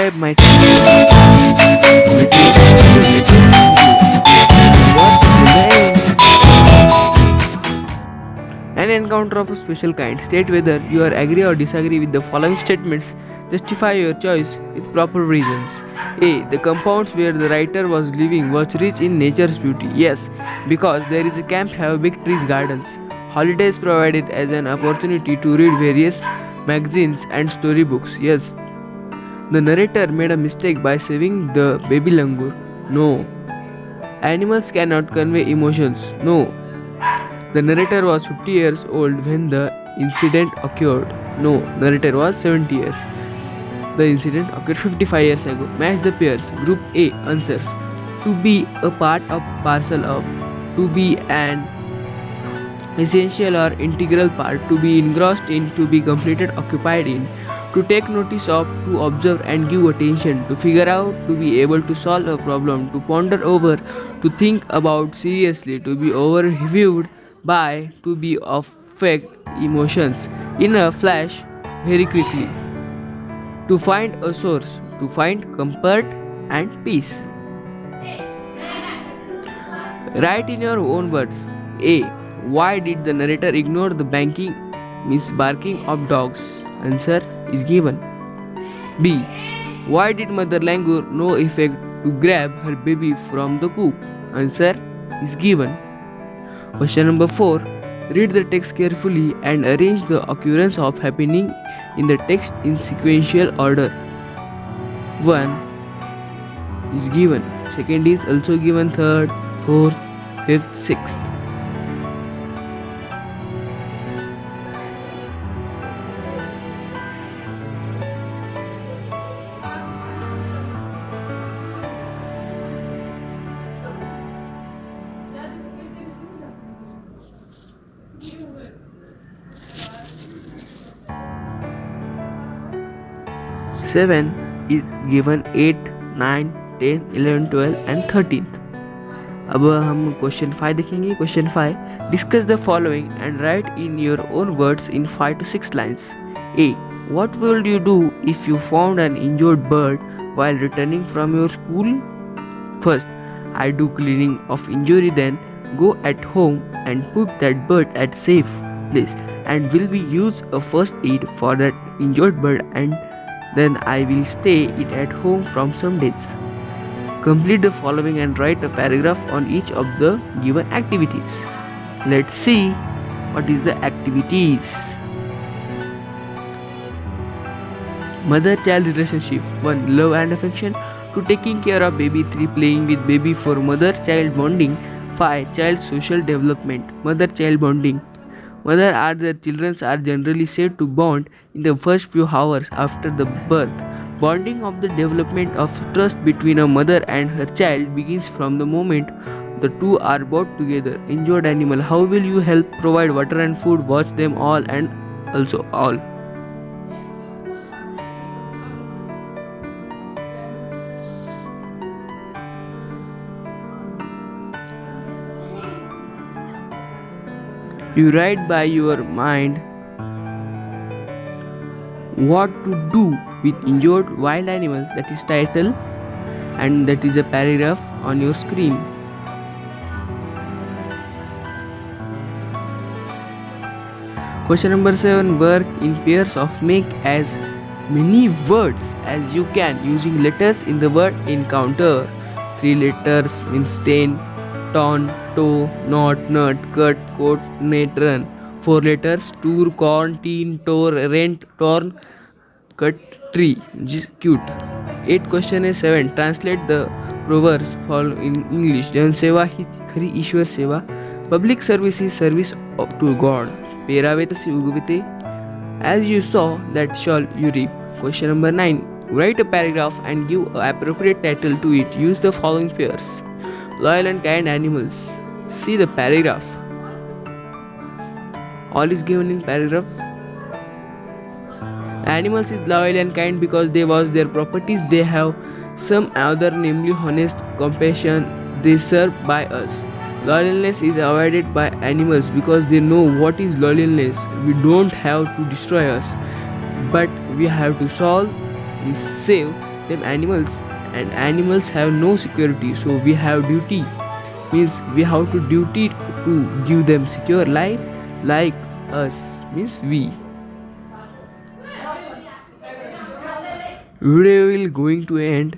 subscribe my channel. An encounter of a special kind. State whether you are agree or disagree with the following statements. Justify your choice with proper reasons. A. The compounds where the writer was living was rich in nature's beauty. Yes, because there is a camp have big trees gardens. Holidays provided as an opportunity to read various magazines and storybooks. Yes, the narrator made a mistake by saving the baby langur. No. Animals cannot convey emotions. No. The narrator was 50 years old when the incident occurred. No, narrator was 70 years. The incident occurred 55 years ago. Match the pairs. Group A answers. To be a part of, parcel of. To be an essential or integral part. To be engrossed in. To be completed, occupied in. To take notice of. To observe and give attention. To figure out. To be able to solve a problem. To ponder over. To think about seriously. To be overviewed by. To be affect emotions in a flash very quickly. To find a source. To find comfort and peace. Write in your own words. A. Why did the narrator ignore the barking of dogs? Answer is given. B. Why did Mother Langur no effect to grab her baby from the coop? Answer is given. Question number 4. Read the text carefully and arrange the occurrence of happening in the text in sequential order. 1 is given. Second is also given. Third, fourth, fifth, sixth. Seven is given 8, 9, 10, 11, 12 and 13th. अब हम question 5 देखेंगे. Question 5. Discuss the following and write in your own words in 5 to 6 lines. A. What would you do if you found an injured bird while returning from your school? First, I do cleaning of injury, then go at home and put that bird at safe place and will be use a first aid for that injured bird, and then I will stay it at home from some days. Complete the following and write a paragraph on each of the given activities. Let's see what is the activities. Mother-child relationship. 1. Love and affection. 2. Taking care of baby. 3. Playing with baby. 4. Mother-child bonding. 5. Child social development. Mother-child bonding. Mother and their children are generally said to bond in the first few hours after the birth. Bonding of the development of trust between a mother and her child begins from the moment the two are brought together. Injured animal. How will you help provide water and food, watch them all and also all? You write by your mind what to do with injured wild animals. That is title and that is a paragraph on your screen. Question number 7. Work in pairs of make as many words as you can using letters in the word encounter. 3 letters means 10. Ton, toe, knot, nut, cut, coat, net, run. 4 letters. Tour, corn, teen, tore, rent, torn, cut, tree. Cute. 8 question is 7. Translate the proverbs follow in English. जनसेवा ही खरी ईश्वर सेवा. Public service is service to God. पेरावे तसे उगवते. As you sow, that shall you reap. Question number 9. Write a paragraph and give an appropriate title to it. Use the following pairs. Loyal and kind animals. See the paragraph. All is given in paragraph. Animals is loyal and kind because they was their properties. They have some other, namely honest, compassion. They serve by us. Loneliness is avoided by animals because they know what is loneliness. We don't have to destroy us, but we have to solve and save them animals, and animals have no security, so we have duty, means we have to duty to give them secure life like us, means we. Video will going to end.